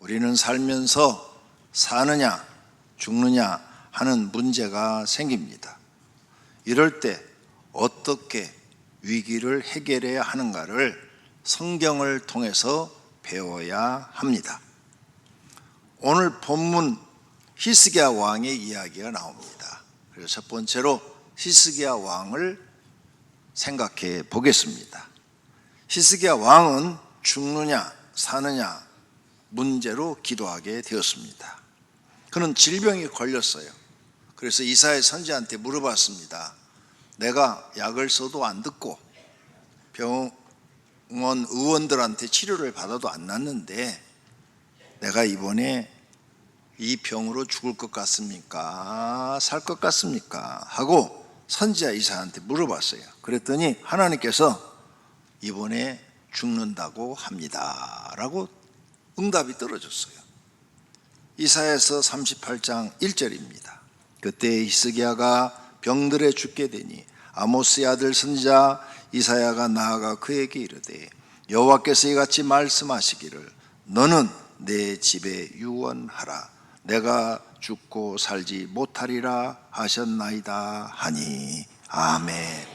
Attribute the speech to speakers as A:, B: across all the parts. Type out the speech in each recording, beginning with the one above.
A: 우리는 살면서 사느냐 죽느냐 하는 문제가 생깁니다. 이럴 때 어떻게 위기를 해결해야 하는가를 성경을 통해서 배워야 합니다. 오늘 본문 히스기야 왕의 이야기가 나옵니다. 그래서 첫 번째로 히스기야 왕을 생각해 보겠습니다. 히스기야 왕은 죽느냐 사느냐 문제로 기도하게 되었습니다. 그는 질병이 걸렸어요. 그래서 이사야 선지자한테 물어봤습니다. 내가 약을 써도 안 듣고 병원 의원들한테 치료를 받아도 안 낫는데 내가 이번에 이 병으로 죽을 것 같습니까? 살 것 같습니까? 하고 선지자 이사야한테 물어봤어요. 그랬더니 하나님께서 이번에 죽는다고 합니다 라고 응답이 떨어졌어요. 이사야서 38장 1절입니다. 그때 히스기야가 병들에 죽게 되니 아모스의 아들 선지자 이사야가 나아가 그에게 이르되 여호와께서 이같이 말씀하시기를 너는 내 집에 유언하라 내가 죽고 살지 못하리라 하셨나이다 하니 아멘.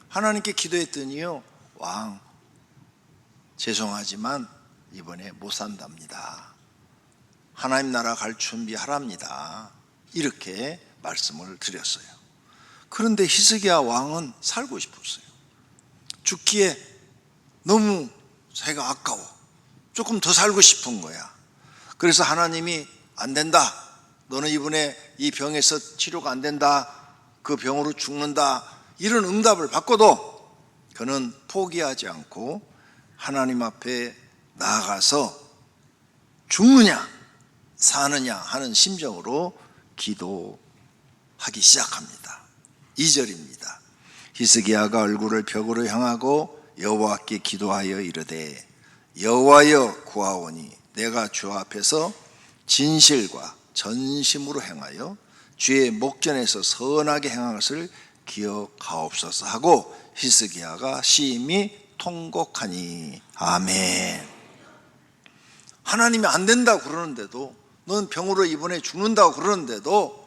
A: 하나님께 기도했더니요 왕 죄송하지만 이번에 못 산답니다. 하나님 나라 갈 준비하랍니다. 이렇게 말씀을 드렸어요. 그런데 히스기야 왕은 살고 싶었어요. 죽기에 너무 자기가 아까워. 조금 더 살고 싶은 거야. 그래서 하나님이 안 된다. 너는 이번에 이 병에서 치료가 안 된다. 그 병으로 죽는다. 이런 응답을 받고도 그는 포기하지 않고 하나님 앞에 나아가서 죽느냐 사느냐 하는 심정으로 기도하기 시작합니다. 2절입니다. 히스기야가 얼굴을 벽으로 향하고 여호와께 기도하여 이르되 여호와여 구하오니 내가 주 앞에서 진실과 전심으로 행하여 주의 목전에서 선하게 행한 것을 기억하옵소서 하고 히스기야가 심히 통곡하니 아멘. 하나님이 안 된다고 그러는데도 넌 병으로 이번에 죽는다고 그러는데도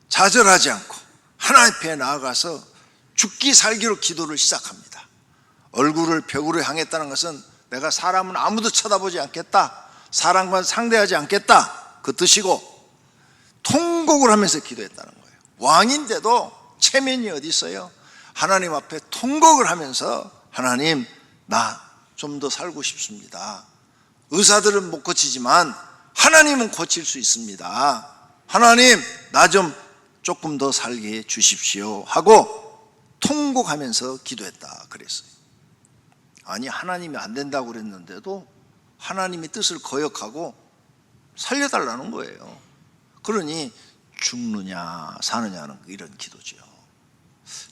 A: 좌절하지 않고 하나님 앞에 나아가서 죽기 살기로 기도를 시작합니다. 얼굴을 벽으로 향했다는 것은 내가 사람은 아무도 쳐다보지 않겠다, 사람과 상대하지 않겠다 그 뜻이고 통곡을 하면서 기도했다는 거예요. 왕인데도 체면이 어디 있어요? 하나님 앞에 통곡을 하면서 하나님 나 좀 더 살고 싶습니다. 의사들은 못 고치지만 하나님은 고칠 수 있습니다. 하나님 나 좀 조금 더 살게 해 주십시오 하고 통곡하면서 기도했다 그랬어요. 아니 하나님이 안 된다고 그랬는데도 하나님의 뜻을 거역하고 살려달라는 거예요. 그러니 죽느냐 사느냐는 이런 기도죠.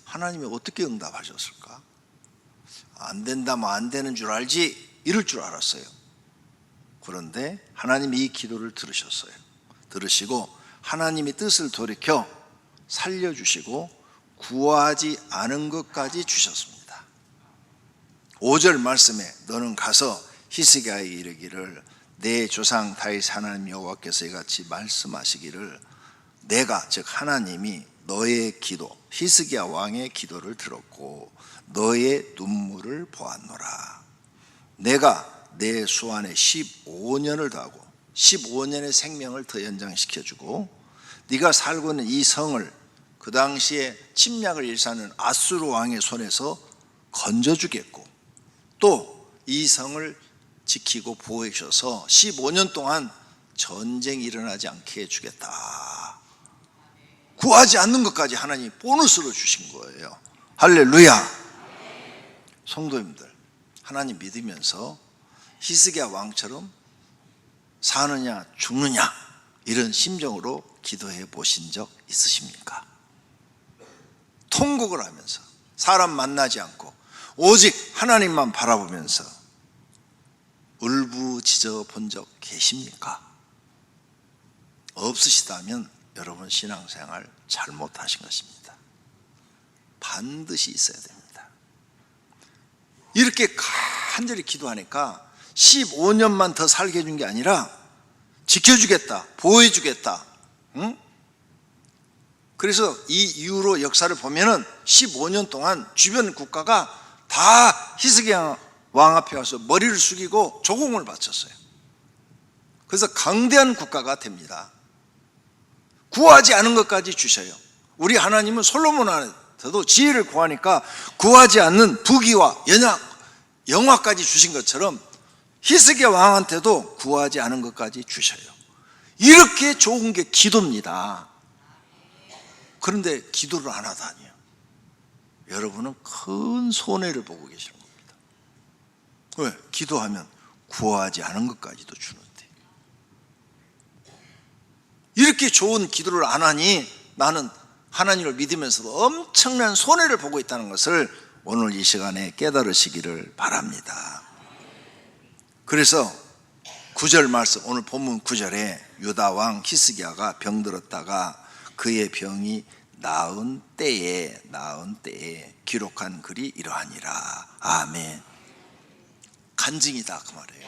A: 하나님이 어떻게 응답하셨을까? 안 된다면 안 되는 줄 알지 이럴 줄 알았어요. 그런데 하나님이 이 기도를 들으셨어요. 들으시고 하나님의 뜻을 돌이켜 살려주시고 구하지 않은 것까지 주셨습니다. 5절 말씀에 너는 가서 히스기야에 이르기를 내 조상 다윗 하나님 여호와께서 이같이 말씀하시기를 내가 즉 하나님이 너의 기도 히스기야 왕의 기도를 들었고 너의 눈물을 보았노라. 내가 내 수안에 15년을 더하고 15년의 생명을 더 연장시켜주고 네가 살고 있는 이 성을 그 당시에 침략을 일삼는 아수르 왕의 손에서 건져주겠고 또 이 성을 지키고 보호해 주셔서 15년 동안 전쟁이 일어나지 않게 해주겠다. 구하지 않는 것까지 하나님이 보너스로 주신 거예요. 할렐루야. 성도님들 하나님 믿으면서 히스기야 왕처럼 사느냐 죽느냐 이런 심정으로 기도해 보신 적 있으십니까? 통곡을 하면서 사람 만나지 않고 오직 하나님만 바라보면서 울부짖어 본 적 계십니까? 없으시다면 여러분 신앙생활 잘못하신 것입니다. 반드시 있어야 됩니다. 이렇게 간절히 기도하니까 15년만 더 살게 해준 게 아니라 지켜주겠다, 보호해주겠다. 응? 그래서 이 이후로 역사를 보면은 15년 동안 주변 국가가 다 히스기야 왕 앞에 와서 머리를 숙이고 조공을 바쳤어요. 그래서 강대한 국가가 됩니다. 구하지 않은 것까지 주셔요. 우리 하나님은 솔로몬한테도 지혜를 구하니까 구하지 않는 부귀와 영화까지 주신 것처럼 히스기야 왕한테도 구하지 않은 것까지 주셔요. 이렇게 좋은 게 기도입니다. 그런데 기도를 안 하다니요. 여러분은 큰 손해를 보고 계시는 겁니다. 왜? 기도하면 구하지 않은 것까지도 주는데. 이렇게 좋은 기도를 안 하니 나는 하나님을 믿으면서도 엄청난 손해를 보고 있다는 것을 오늘 이 시간에 깨달으시기를 바랍니다. 그래서 9절 말씀, 오늘 본문 9절에 유다 왕 히스기야가 병들었다가 그의 병이 나은 때에 기록한 글이 이러하니라. 아멘. 간증이다 그 말이에요.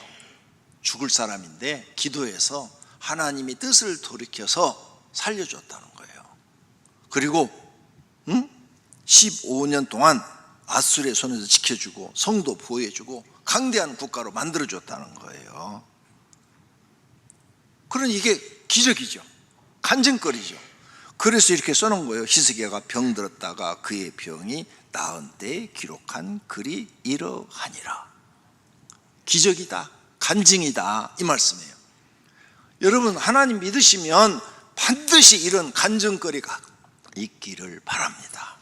A: 죽을 사람인데 기도해서 하나님이 뜻을 돌이켜서 살려줬다는 거예요. 그리고 15년 동안 앗술의 손에서 지켜주고 성도 보호해주고 강대한 국가로 만들어줬다는 거예요. 그러니 이게 기적이죠. 간증거리죠. 그래서 이렇게 써놓은 거예요. 히스기야가 병들었다가 그의 병이 나은 때에 기록한 글이 이러하니라. 기적이다, 간증이다, 이 말씀이에요. 여러분, 하나님 믿으시면 반드시 이런 간증거리가 있기를 바랍니다.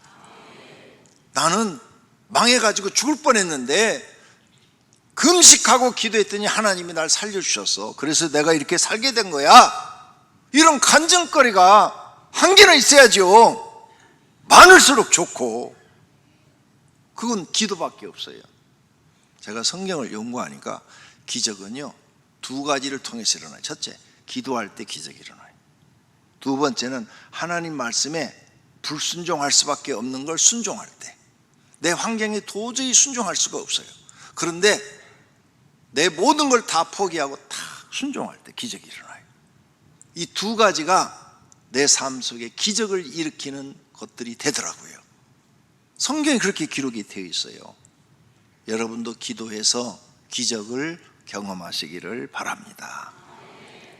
A: 나는 망해가지고 죽을 뻔했는데 금식하고 기도했더니 하나님이 날 살려주셨어. 그래서 내가 이렇게 살게 된 거야. 이런 간증거리가 한 개는 있어야죠. 많을수록 좋고. 그건 기도밖에 없어요. 제가 성경을 연구하니까 기적은요, 두 가지를 통해서 일어나요. 첫째, 기도할 때 기적이 일어나요. 두 번째는 하나님 말씀에 불순종할 수밖에 없는 걸 순종할 때. 내 환경에 도저히 순종할 수가 없어요. 그런데 내 모든 걸 다 포기하고 다 순종할 때 기적이 일어나요. 이 두 가지가 내 삶 속에 기적을 일으키는 것들이 되더라고요. 성경에 그렇게 기록이 되어 있어요. 여러분도 기도해서 기적을 경험하시기를 바랍니다.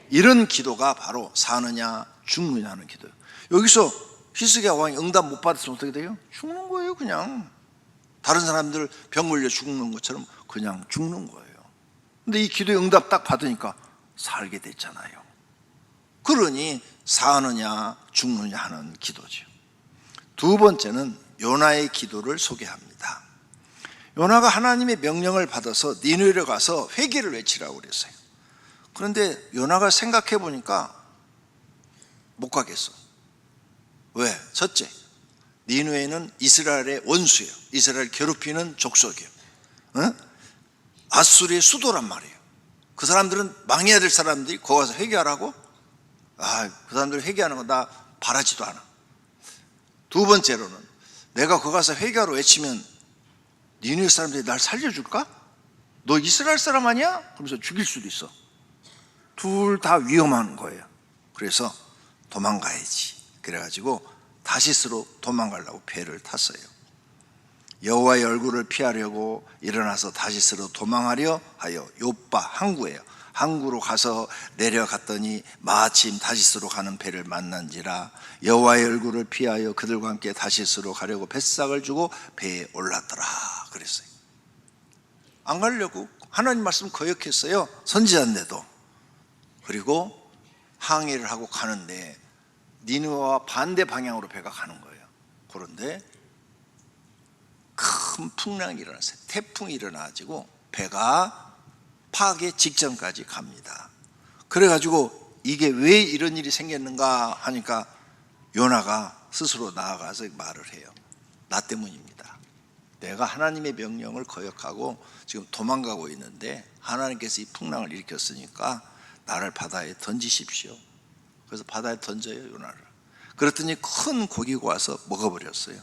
A: 이런 기도가 바로 사느냐 죽느냐 하는 기도예요. 여기서 히스기야 왕이 응답 못 받았으면 어떻게 돼요? 죽는 거예요. 그냥 다른 사람들 병 걸려 죽는 것처럼 그냥 죽는 거예요. 근데 이 기도의 응답 딱 받으니까 살게 됐잖아요. 그러니 사느냐 죽느냐 하는 기도죠. 두 번째는 요나의 기도를 소개합니다. 요나가 하나님의 명령을 받아서 니느웨로 가서 회개를 외치라고 그랬어요. 그런데 요나가 생각해 보니까 못 가겠어. 왜? 첫째, 니느웨는 이스라엘의 원수예요. 이스라엘 괴롭히는 족속이에요. 앗수르의 수도란 말이에요. 그 사람들은 망해야 될 사람들이 거기 가서 회개하라고? 그 사람들이 회개하는 거 나 바라지도 않아. 두 번째로는 내가 거기 가서 회개하러 외치면 니느웨 사람들이 날 살려줄까? 너 이스라엘 사람 아니야? 그러면서 죽일 수도 있어. 둘 다 위험한 거예요. 그래서 도망가야지. 그래가지고 다시스로 도망가려고 배를 탔어요. 여호와의 얼굴을 피하려고 일어나서 다시스로 도망하려 하여 요빠 항구예요. 항구로 가서 내려갔더니 마침 다시스로 가는 배를 만난지라 여호와의 얼굴을 피하여 그들과 함께 다시스로 가려고 뱃삭을 주고 배에 올랐더라 그랬어요. 안 가려고 하나님 말씀 거역했어요. 선지자인데도. 그리고 항해를 하고 가는데 니느웨와 반대 방향으로 배가 가는 거예요. 그런데 큰 풍랑이 일어났어요. 태풍이 일어나가지고 배가 파괴 직전까지 갑니다. 그래가지고 이게 왜 이런 일이 생겼는가 하니까 요나가 스스로 나아가서 말을 해요. 나 때문입니다. 내가 하나님의 명령을 거역하고 지금 도망가고 있는데 하나님께서 이 풍랑을 일으켰으니까 나를 바다에 던지십시오. 그래서 바다에 던져요, 요나를. 그랬더니 큰 고기가 와서 먹어버렸어요.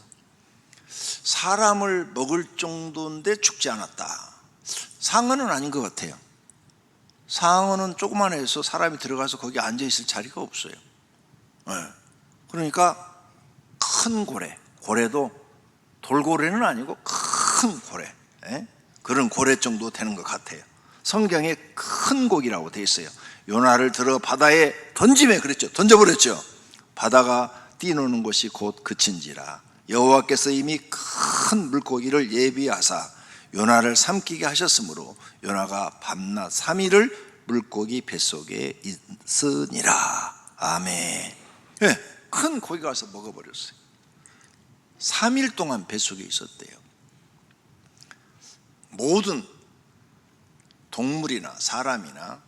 A: 사람을 먹을 정도인데 죽지 않았다. 상어는 아닌 것 같아요. 상어는 조그만해서 사람이 들어가서 거기 앉아있을 자리가 없어요. 그러니까 큰 고래, 고래도 돌고래는 아니고 큰 고래, 그런 고래 정도 되는 것 같아요. 성경에 큰 고기라고 되어 있어요. 요나를 들어 바다에 던지매 그랬죠. 던져버렸죠. 바다가 뛰노는 것이 곧 그친지라. 여호와께서 이미 큰 물고기를 예비하사 요나를 삼키게 하셨으므로 요나가 밤낮 3일을 물고기 뱃속에 있으니라. 아멘. 큰 고기가 와서 먹어버렸어요. 3일 동안 뱃속에 있었대요. 모든 동물이나 사람이나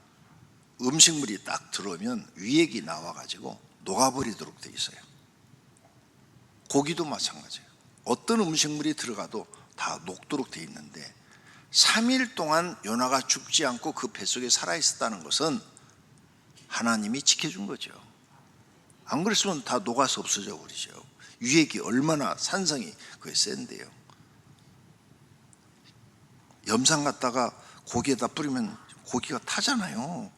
A: 음식물이 딱 들어오면 위액이 나와가지고 녹아버리도록 돼 있어요. 고기도 마찬가지예요. 어떤 음식물이 들어가도 다 녹도록 돼 있는데 3일 동안 요나가 죽지 않고 그 뱃속에 살아있었다는 것은 하나님이 지켜준 거죠. 안 그랬으면 다 녹아서 없어져 버리죠. 위액이 얼마나 산성이 그게 센데요. 염산 갖다가 고기에다 뿌리면 고기가 타잖아요.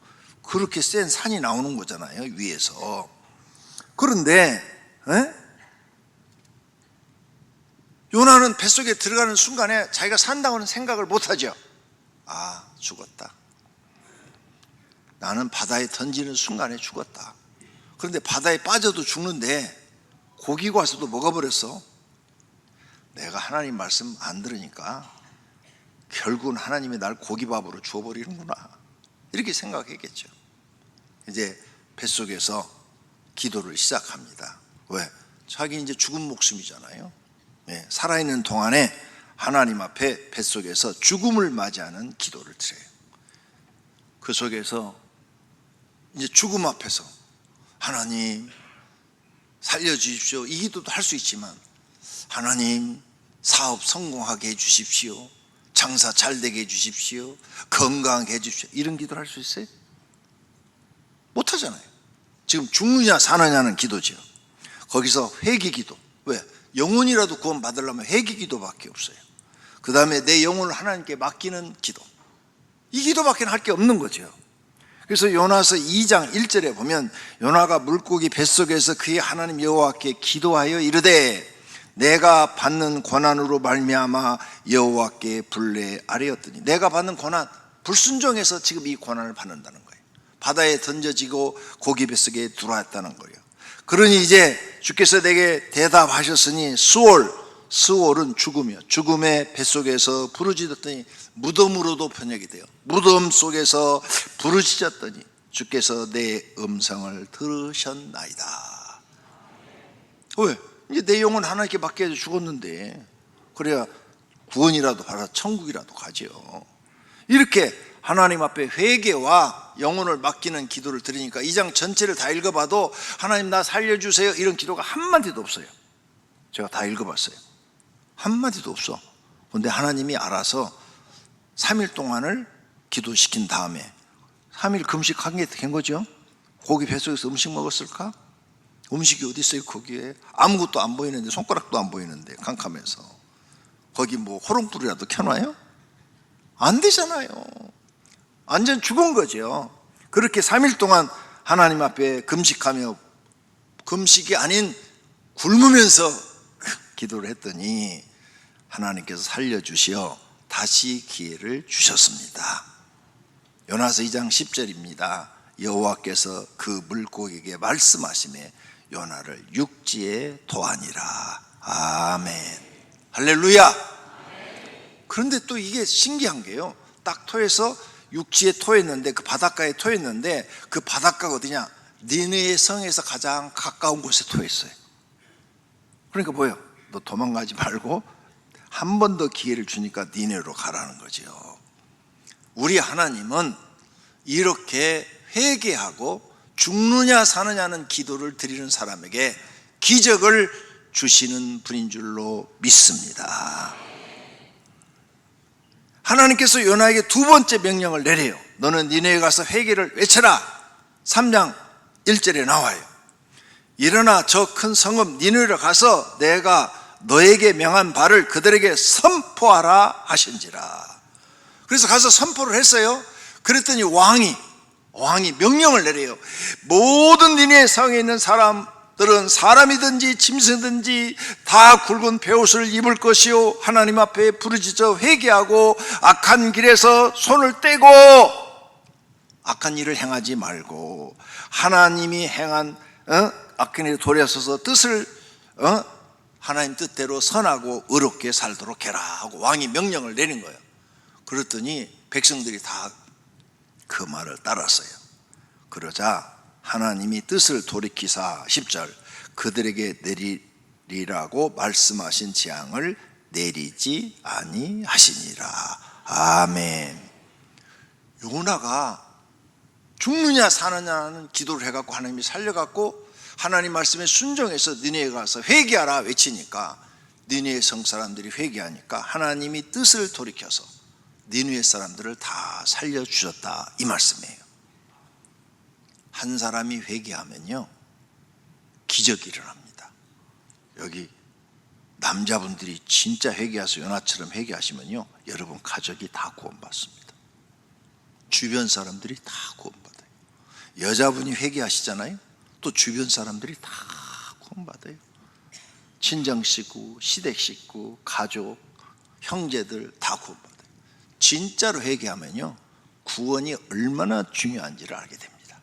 A: 그렇게 센 산이 나오는 거잖아요, 위에서. 그런데 요나는 뱃속에 들어가는 순간에 자기가 산다고는 생각을 못하죠. 아, 죽었다. 나는 바다에 던지는 순간에 죽었다. 그런데 바다에 빠져도 죽는데 고기가 와서도 먹어버렸어. 내가 하나님 말씀 안 들으니까 결국은 하나님이 날 고기밥으로 주어버리는구나, 이렇게 생각했겠죠. 이제 뱃속에서 기도를 시작합니다. 왜? 자기 이제 죽은 목숨이잖아요. 살아있는 동안에 하나님 앞에 뱃속에서 죽음을 맞이하는 기도를 드려요. 그 속에서 이제 죽음 앞에서 하나님 살려주십시오, 이 기도도 할 수 있지만 하나님 사업 성공하게 해주십시오, 장사 잘 되게 해주십시오, 건강하게 해주십시오, 이런 기도를 할 수 있어요? 못하잖아요. 지금 죽느냐 사느냐는 기도죠. 거기서 회개 기도. 왜? 영혼이라도 구원 받으려면 회개 기도밖에 없어요. 그 다음에 내 영혼을 하나님께 맡기는 기도. 이 기도밖에 할 게 없는 거죠. 그래서 요나서 2장 1절에 보면 요나가 물고기 뱃속에서 그의 하나님 여호와께 기도하여 이르되 내가 받는 고난으로 말미암아 여호와께 불례 아뢰었더니, 내가 받는 고난, 불순종해서 지금 이 고난을 받는다는 거예요. 바다에 던져지고 고기 뱃속에 들어왔다는 거예요. 그러니 이제 주께서 내게 대답하셨으니 수올은 죽음이요, 죽음의 뱃속에서 부르짖었더니 무덤으로도 번역이 돼요. 무덤 속에서 부르짖었더니 주께서 내 음성을 들으셨나이다. 왜? 이제 내 영혼 하나님께 맡겨서 죽었는데 그래야 구원이라도 받아 천국이라도 가죠. 이렇게 하나님 앞에 회개와 영혼을 맡기는 기도를 드리니까 이 장 전체를 다 읽어봐도 하나님 나 살려주세요 이런 기도가 한마디도 없어요. 제가 다 읽어봤어요. 한마디도 없어. 그런데 하나님이 알아서 3일 동안을 기도시킨 다음에 3일 금식하게 된 거죠. 고기 뱃속에서 음식 먹었을까? 음식이 어디 있어요? 거기에 아무것도 안 보이는데, 손가락도 안 보이는데 캄캄해서 거기 뭐 호롱불이라도 켜놔요? 안 되잖아요. 완전 죽은 거죠. 그렇게 3일 동안 하나님 앞에 금식하며, 금식이 아닌 굶으면서 기도를 했더니 하나님께서 살려주시어 다시 기회를 주셨습니다. 요나서 2장 10절입니다. 여호와께서 그 물고기에게 말씀하시매 요나를 육지에 토하니라. 아멘. 할렐루야. 그런데 또 이게 신기한 게요, 딱 토해서 육지에 토했는데, 그 바닷가에 토했는데 그 바닷가가 어디냐? 니느웨 성에서 가장 가까운 곳에 토했어요. 그러니까 뭐예요? 너 도망가지 말고 한 번 더 기회를 주니까 니느웨로 가라는 거죠. 우리 하나님은 이렇게 회개하고 죽느냐 사느냐는 기도를 드리는 사람에게 기적을 주시는 분인 줄로 믿습니다. 하나님께서 요나에게 두 번째 명령을 내려요. 너는 니느웨에 가서 회개를 외쳐라. 3장 1절에 나와요. 일어나 저 큰 성읍 니느웨로 가서 내가 너에게 명한 바를 그들에게 선포하라 하신지라. 그래서 가서 선포를 했어요. 그랬더니 왕이 명령을 내려요. 모든 니네 성에 있는 사람들은 사람이든지 짐승이든지 다 굵은 베옷을 입을 것이요 하나님 앞에 부르짖어 회개하고 악한 길에서 손을 떼고 악한 일을 행하지 말고 하나님이 행한 악한 일에 돌아서서 뜻을 하나님 뜻대로 선하고 의롭게 살도록 해라 하고 왕이 명령을 내린 거예요. 그랬더니 백성들이 다 그 말을 따랐어요. 그러자 하나님이 뜻을 돌이키사 10절 그들에게 내리라고 말씀하신 재앙을 내리지 아니하시니라. 아멘. 요나가 죽느냐 사느냐는 기도를 해갖고 하나님이 살려갖고 하나님 말씀에 순종해서 니네에 가서 회개하라 외치니까 니네의 성 사람들이 회개하니까 하나님이 뜻을 돌이켜서 니느웨 사람들을 다 살려주셨다 이 말씀이에요. 한 사람이 회개하면요 기적이 일어납니다. 여기 남자분들이 진짜 회개해서 요나처럼 회개하시면요 여러분 가족이 다 구원받습니다. 주변 사람들이 다 구원받아요. 여자분이 회개하시잖아요, 또 주변 사람들이 다 구원받아요. 친정 식구, 시댁 식구, 가족, 형제들 다 구원받아요. 진짜로 회개하면요 구원이 얼마나 중요한지를 알게 됩니다.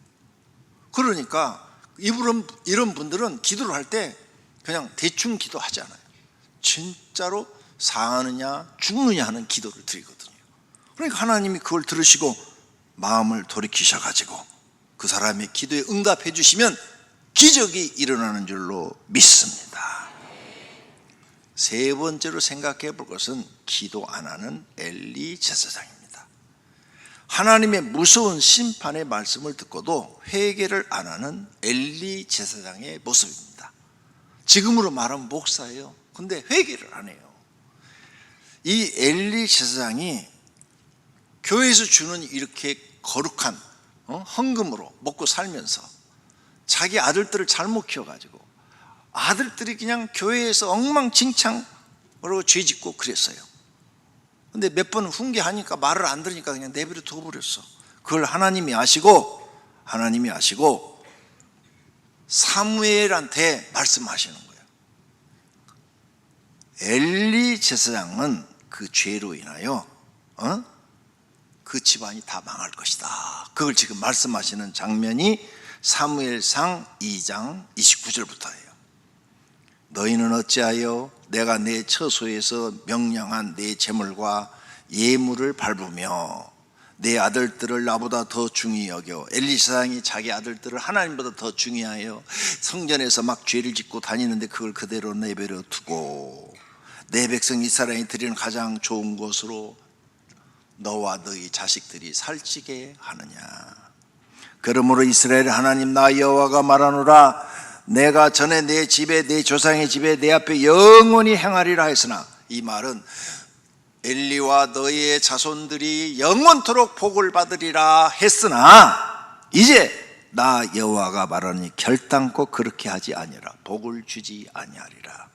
A: 그러니까 이런 분들은 기도를 할 때 그냥 대충 기도하지 않아요. 진짜로 사느냐 죽느냐 하는 기도를 드리거든요. 그러니까 하나님이 그걸 들으시고 마음을 돌이키셔가지고 그 사람의 기도에 응답해 주시면 기적이 일어나는 줄로 믿습니다. 세 번째로 생각해 볼 것은 기도 안 하는 엘리 제사장입니다. 하나님의 무서운 심판의 말씀을 듣고도 회개를 안 하는 엘리 제사장의 모습입니다. 지금으로 말하면 목사예요. 근데 회개를 안 해요. 이 엘리 제사장이 교회에서 주는 이렇게 거룩한 헌금으로 먹고 살면서 자기 아들들을 잘못 키워가지고 아들들이 그냥 교회에서 엉망진창으로 죄짓고 그랬어요. 근데 몇 번 훈계하니까 말을 안 들으니까 그냥 내버려 둬버렸어. 그걸 하나님이 아시고 사무엘한테 말씀하시는 거예요. 엘리 제사장은 그 죄로 인하여 그 집안이 다 망할 것이다. 그걸 지금 말씀하시는 장면이 사무엘상 2장 29절부터예요. 너희는 어찌하여 내가 내 처소에서 명령한 내 제물과 예물을 밟으며 내 아들들을 나보다 더 중히 여겨. 엘리 제사장이 자기 아들들을 하나님보다 더 중요하여 성전에서 막 죄를 짓고 다니는데 그걸 그대로 내버려 두고 내 백성 이스라엘이 드리는 가장 좋은 것으로 너와 너희 자식들이 살찌게 하느냐. 그러므로 이스라엘 하나님 나 여호와가 말하노라 내가 전에 내 집에 내 조상의 집에 내 앞에 영원히 행하리라 했으나, 이 말은 엘리와 너희의 자손들이 영원토록 복을 받으리라 했으나 이제 나 여호와가 말하니 결단코 그렇게 하지 아니하라. 복을 주지 아니하리라.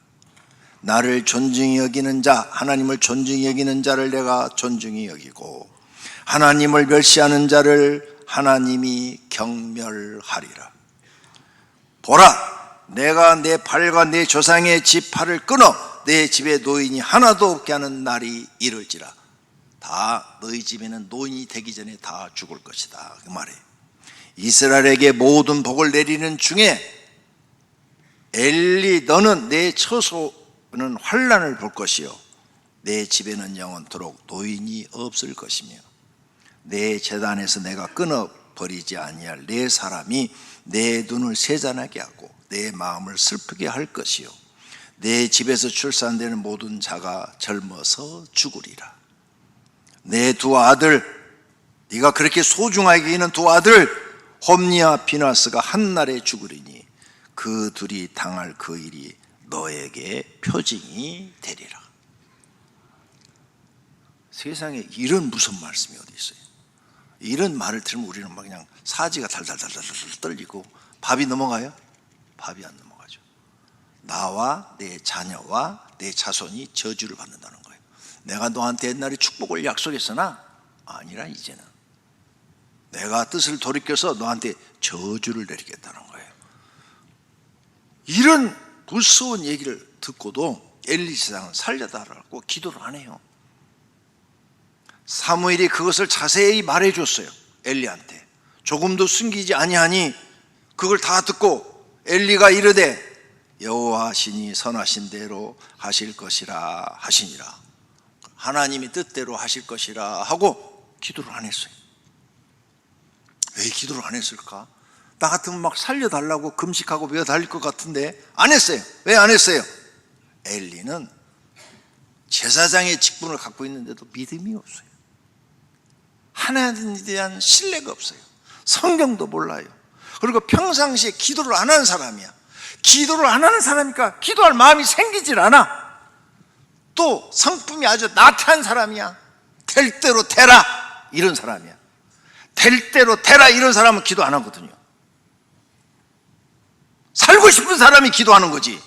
A: 나를 존중히 여기는 자, 하나님을 존중히 여기는 자를 내가 존중히 여기고 하나님을 멸시하는 자를 하나님이 경멸하리라. 보라, 내가 내 팔과 내 조상의 집 팔을 끊어 내 집에 노인이 하나도 없게 하는 날이 이를지라. 다 너희 집에는 노인이 되기 전에 다 죽을 것이다, 그 말이에요. 이스라엘에게 모든 복을 내리는 중에 엘리 너는 내 처소는 환난을 볼 것이요 내 집에는 영원토록 노인이 없을 것이며 내 제단에서 내가 끊어버리지 아니할 내 사람이 내 눈을 세잔하게 하고 내 마음을 슬프게 할 것이요 내 집에서 출산되는 모든 자가 젊어서 죽으리라. 내 두 아들, 네가 그렇게 소중하게 여기는 두 아들 홈니와 비나스가 한날에 죽으리니 그 둘이 당할 그 일이 너에게 표징이 되리라. 세상에 이런 무슨 말씀이 어디 있어요? 이런 말을 들으면 우리는 막 그냥 사지가 달달달달 떨리고 밥이 넘어가요? 밥이 안 넘어가죠. 나와 내 자녀와 내 자손이 저주를 받는다는 거예요. 내가 너한테 옛날에 축복을 약속했으나 아니라 이제는 내가 뜻을 돌이켜서 너한테 저주를 내리겠다는 거예요. 이런 무서운 얘기를 듣고도 엘리 제사장은 살려달라고 기도를 안 해요. 사무엘이 그것을 자세히 말해줬어요. 엘리한테. 조금도 숨기지 아니하니 그걸 다 듣고 엘리가 이르되 여호와시니 선하신 대로 하실 것이라 하시니라. 하나님이 뜻대로 하실 것이라 하고 기도를 안 했어요. 왜 기도를 안 했을까? 나 같으면 막 살려달라고 금식하고 매달릴 것 같은데 안 했어요. 왜 안 했어요? 엘리는 제사장의 직분을 갖고 있는데도 믿음이 없어요. 하나님에 대한 신뢰가 없어요. 성경도 몰라요. 그리고 평상시에 기도를 안 하는 사람이야. 기도를 안 하는 사람이니까 기도할 마음이 생기질 않아. 또 성품이 아주 나태한 사람이야. 될 대로 되라 이런 사람이야. 될 대로 되라 이런 사람은 기도 안 하거든요. 살고 싶은 사람이 기도하는 거지.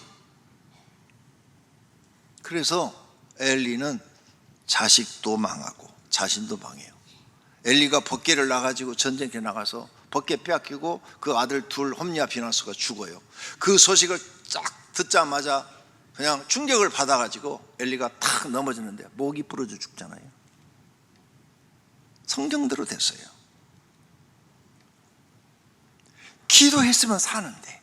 A: 그래서 엘리는 자식도 망하고 자신도 망해요. 엘리가 법궤를 나가지고 전쟁에 나가서 법궤 빼앗기고 그 아들 둘 홈리와 비나스가 죽어요. 그 소식을 쫙 듣자마자 그냥 충격을 받아가지고 엘리가 탁 넘어지는데 목이 부러져 죽잖아요. 성경대로 됐어요. 기도했으면 사는데,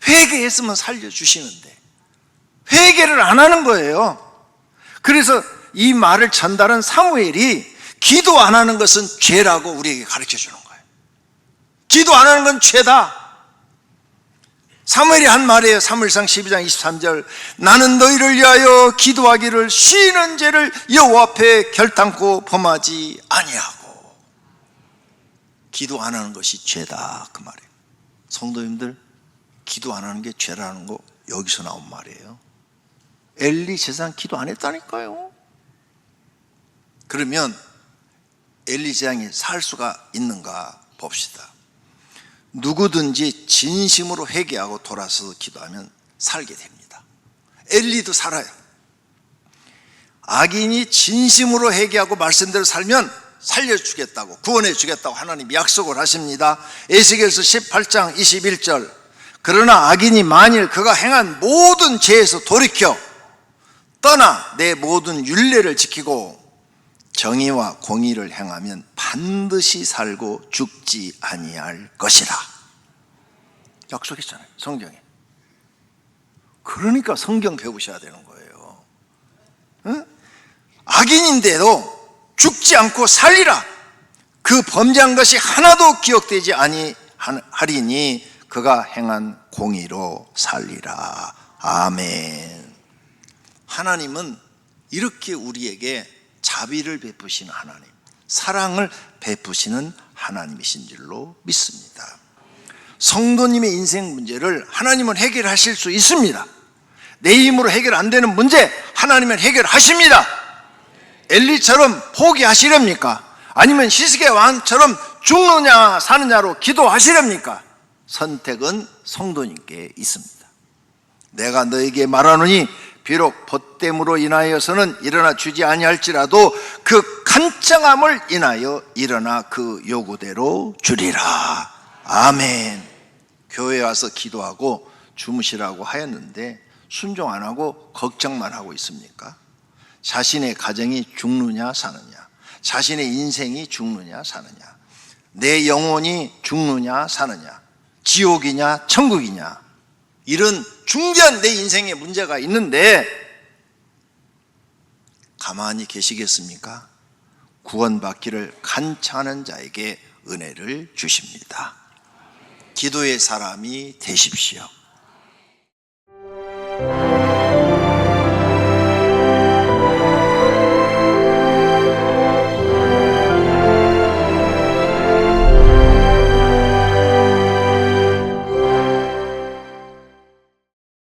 A: 회개했으면 살려주시는데 회개를 안 하는 거예요. 그래서 이 말을 전달한 사무엘이 기도 안 하는 것은 죄라고 우리에게 가르쳐 주는 거예요. 기도 안 하는 건 죄다. 사무엘이 한 말이에요. 사무엘상 12장 23절 나는 너희를 위하여 기도하기를 쉬는 죄를 여호와 앞에 결단코 범하지 아니하고. 기도 안 하는 것이 죄다 그 말이에요. 성도님들, 기도 안 하는 게 죄라는 거 여기서 나온 말이에요. 엘리 제사장 기도 안 했다니까요. 그러면 엘리 제사장이 살 수가 있는가 봅시다. 누구든지 진심으로 회개하고 돌아서서 기도하면 살게 됩니다. 엘리도 살아요. 악인이 진심으로 회개하고 말씀대로 살면 살려주겠다고, 구원해 주겠다고 하나님이 약속을 하십니다. 에스겔서 18장 21절 그러나 악인이 만일 그가 행한 모든 죄에서 돌이켜 떠나 내 모든 율례를 지키고 정의와 공의를 행하면 반드시 살고 죽지 아니할 것이라. 약속했잖아요, 성경에. 그러니까 성경 배우셔야 되는 거예요. 응? 악인인데도 죽지 않고 살리라. 그 범죄한 것이 하나도 기억되지 아니하리니 그가 행한 공의로 살리라. 아멘. 하나님은 이렇게 우리에게 자비를 베푸시는 하나님, 사랑을 베푸시는 하나님이신 줄로 믿습니다. 성도님의 인생 문제를 하나님은 해결하실 수 있습니다. 내 힘으로 해결 안 되는 문제 하나님은 해결하십니다. 엘리처럼 포기하시렵니까? 아니면 히스기야 왕처럼 죽느냐 사느냐로 기도하시렵니까? 선택은 성도님께 있습니다. 내가 너에게 말하노니 비록 벗됨으로 인하여서는 일어나 주지 아니할지라도 그 간청함을 인하여 일어나 그 요구대로 주리라. 아멘. 교회에 와서 기도하고 주무시라고 하였는데 순종 안 하고 걱정만 하고 있습니까? 자신의 가정이 죽느냐 사느냐, 자신의 인생이 죽느냐 사느냐, 내 영혼이 죽느냐 사느냐, 지옥이냐 천국이냐, 이런 중대한 내 인생에 문제가 있는데 가만히 계시겠습니까? 구원받기를 간청하는 자에게 은혜를 주십니다. 기도의 사람이 되십시오.